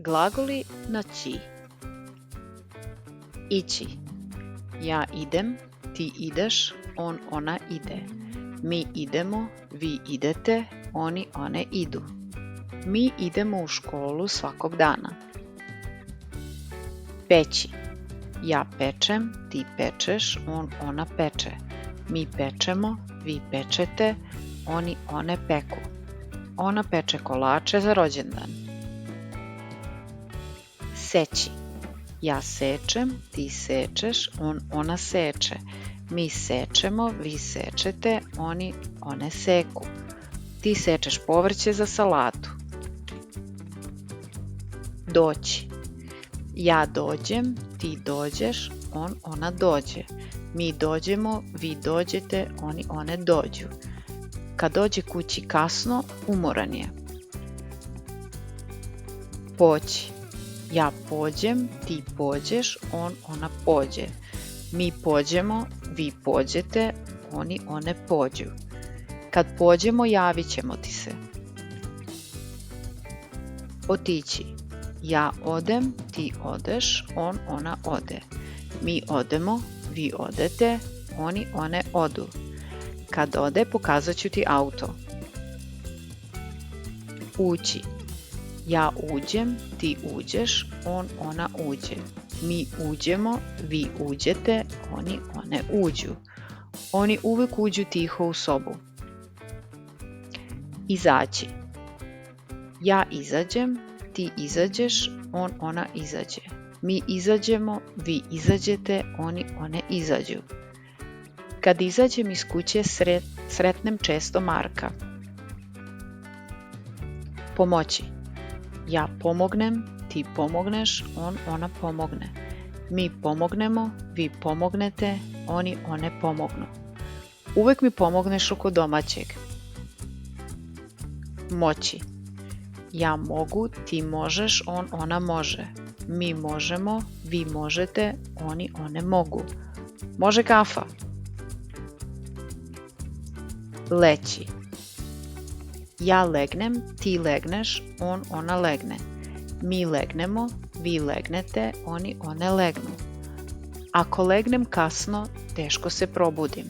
Glagoli na ci. Ići. Ja idem, ti ideš, on, ona ide. Mi idemo, vi idete, oni, one idu. Mi idemo u školu svakog dana. Peći. Ja pečem, ti pečeš, on, ona peče. Mi pečemo, vi pečete, oni, one peku. Ona peče kolače za rođendan. Seći. Ja sečem, ti sečeš, on, ona seče. Mi sečemo, vi sečete, oni, one seku. Ti sečeš povrće za salatu. Doći. Ja dođem, ti dođeš, on, ona dođe. Mi dođemo, vi dođete, oni, one dođu. Kad dođe kući kasno, umoran je. Poći. Ja pođem, ti pođeš, on, ona pođe. Mi pođemo, vi pođete, oni, one pođu. Kad pođemo, javit ćemo ti se. Otići. Ja odem, ti odeš, on, ona ode. Mi odemo, vi odete, oni, one odu. Kad ode, pokazat ću ti auto. Ući. Ja uđem, ti uđeš, on, ona uđe. Mi uđemo, vi uđete, oni, one uđu. Oni uvek uđu tiho u sobu. Izaći. Ja izađem, ti izađeš, on, ona izađe. Mi izađemo, vi izađete, oni, one izađu. Kad izađem iz kuće, sretnem često Marka. Pomoći. Ja pomognem, ti pomogneš, on, ona pomogne. Mi pomognemo, vi pomognete, oni, one pomognu. Uvek mi pomogneš oko domaćeg. Moći. Ja mogu, ti možeš, on, ona može. Mi možemo, vi možete, oni, one mogu. Može kafa. Leći. Ja legnem, ti legneš, on, ona legne. Mi legnemo, vi legnete, oni, one legnu. Ako legnem kasno, teško se probudim.